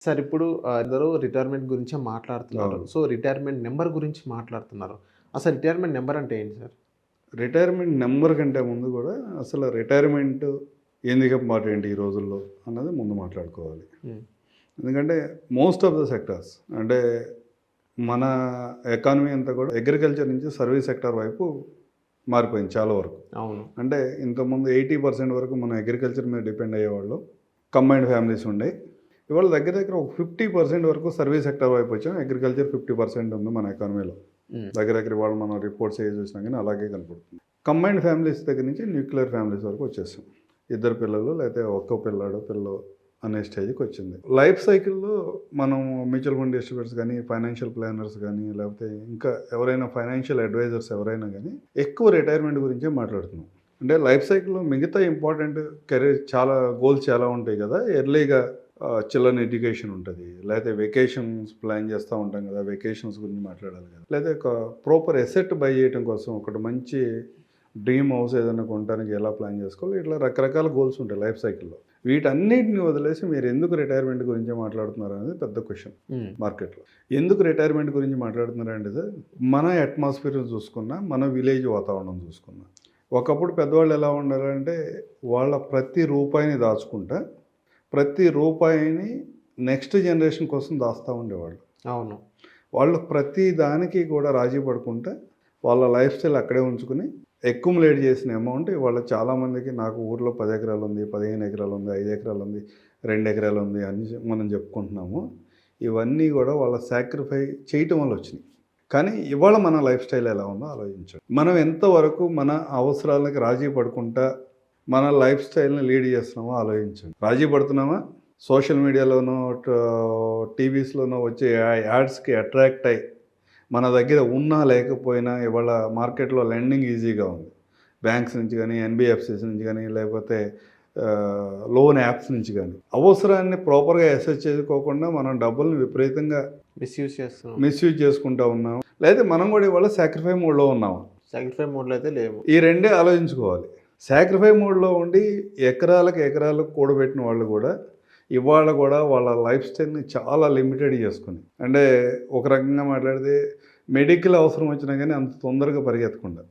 Sir ఇప్పుడు అందరూ retirement గురించే మాట్లాడుతున్నారు. అవును. సో, రిటైర్మెంట్ నంబర్ గురించి మాట్లాడుతున్నారు. అసలు రిటైర్మెంట్ నంబర్ అంటే ఏంటి సార్? రిటైర్మెంట్ నంబర్ కంటే ముందు గూడా అసలు రిటైర్మెంట్ ఎందుకు ఇంపార్టెంట్ ఈ రోజుల్లో అన్నది ముందు మాట్లాడుకోవాలి. హ్మ్. ఎందుకంటే మోస్ట్ ఆఫ్ ద సెక్టార్స్ అంటే మన ఎకానమీ అంతా కూడా అగ్రికల్చర్ నుంచి సర్వీస్ సెక్టార్ వైపు మారిపోయింది చాలా వరకు. అవును. అంటే ఇంతకుముందు 80% వరకు మనం అగ్రికల్చర్ మీద డిపెండ్ అయ్యేవాళ్ళం. కంబైన్డ్ ఫ్యామిలీస్ ఉండేవి. ఇవాళ దగ్గర దగ్గర ఒక 50% వరకు సర్వీస్ సెక్టార్ వైపు వచ్చాం. అగ్రికల్చర్ 50% ఉంది మన ఎకానమీలో. హ్మ్. దగ్గర దగ్గర ఇవాళ మనం రిపోర్ట్స్ ఏ చూసినా కానీ అలాగే కనపడుతుంది. కంబైన్డ్ ఫ్యామిలీస్ దగ్గర నుంచి న్యూక్లియర్ ఫ్యామిలీస్ వరకు వచ్చేసాం. ఇద్దరు పిల్లలు లేకపోతే ఒక్క పిల్ల అనే స్టేజ్కి వచ్చింది. లైఫ్ సైకిల్లో మనం మ్యూచువల్ ఫండ్ డిస్ట్రిబ్యూటర్స్ కానీ, ఫైనాన్షియల్ ప్లానర్స్ కానీ, లేకపోతే ఇంకా ఎవరైనా ఫైనాన్షియల్ అడ్వైజర్స్ ఎవరైనా కానీ ఎక్కువ రిటైర్మెంట్ గురించే మాట్లాడుతున్నాం. అంటే లైఫ్ సైకిల్లో మిగతా ఇంపార్టెంట్ కెరీర్ చాలా గోల్స్ చాలా ఉంటాయి కదా. ఎర్లీగా చిల్డ్రన్ ఎడ్యుకేషన్ ఉంటుంది, లేకపోతే వెకేషన్స్ ప్లాన్ చేస్తూ ఉంటాం కదా, వెకేషన్స్ గురించి మాట్లాడాలి కదా, లేకపోతే ఒక ప్రాపర్ ఎసెట్ బై చేయడం కోసం ఒకటి మంచి డ్రీమ్ హౌస్ ఏదైనా కొనడానికి ఎలా ప్లాన్ చేసుకోవాలి, ఇట్లా రకరకాల గోల్స్ ఉంటాయి లైఫ్ సైకిల్లో. వీటన్నిటిని వదిలేసి మీరు ఎందుకు రిటైర్మెంట్ గురించి మాట్లాడుతున్నారు అనేది పెద్ద క్వశ్చన్ మార్కెట్లో. ఎందుకు రిటైర్మెంట్ గురించి మాట్లాడుతున్నారంటే సార్, మన అట్మాస్ఫియర్ చూసుకున్నా, మన విలేజ్ వాతావరణం చూసుకున్నా, ఒకప్పుడు పెద్దవాళ్ళు ఎలా ఉండాలంటే వాళ్ళ ప్రతి రూపాయిని దాచుకుంటా ప్రతి రూపాయిని నెక్స్ట్ జనరేషన్ కోసం దాస్తూ ఉండేవాళ్ళు. అవును. వాళ్ళు ప్రతి దానికి కూడా రాజీ పడుకుంటే వాళ్ళ లైఫ్ స్టైల్ అక్కడే ఉంచుకుని అక్యుములేట్ చేసిన అమౌంట్ ఇవాళ చాలామందికి నాకు ఊర్లో 10 ఎకరాలు ఉంది, 15 ఎకరాలు ఉంది, 5 ఎకరాలు ఉంది, 2 ఎకరాలు ఉంది అని మనం చెప్పుకుంటున్నాము. ఇవన్నీ కూడా వాళ్ళ సాక్రిఫై చేయటం వల్ల వచ్చినాయి. కానీ ఇవాళ మన లైఫ్ స్టైల్ ఎలా ఉందో ఆలోచించండి. మనం ఎంతవరకు మన అవసరాలకు రాజీ పడుకుంటా మన లైఫ్ స్టైల్ని లీడ్ చేస్తున్నామో ఆలోచించండి. రాజీ పడుతున్నామా? సోషల్ మీడియాలోనో టీవీస్లోనో వచ్చే యాడ్స్కి అట్రాక్ట్ అయ్యి మన దగ్గర ఉన్నా లేకపోయినా ఇవాళ మార్కెట్లో లెండింగ్ ఈజీగా ఉంది. బ్యాంక్స్ నుంచి కానీ, ఎన్బిఎఫ్సిస్ నుంచి కానీ, లేకపోతే లోన్ యాప్స్ నుంచి కానీ. అవసరాన్ని ప్రాపర్గా అసెస్ చేసుకోకుండా మనం డబ్బుల్ని విపరీతంగా మిస్యూజ్ చేసుకుంటూ ఉన్నాం. లేదా మనం కూడా ఇవాళ సాక్రిఫై మోడ్లో ఉన్నాము. సాక్రిఫై మోడ్లో అయితే లేవు. ఈ రెండే ఆలోచించుకోవాలి. సాక్రిఫై మోడ్లో ఉండి ఎకరాలకు కూడబెట్టిన వాళ్ళు కూడా ఇవాళ కూడా వాళ్ళ లైఫ్ స్టైల్ని చాలా లిమిటెడ్ చేసుకుని, అంటే ఒక రకంగా మాట్లాడితే మెడికల్ అవసరం వచ్చినా కానీ అంత తొందరగా పరిగెత్తకుండా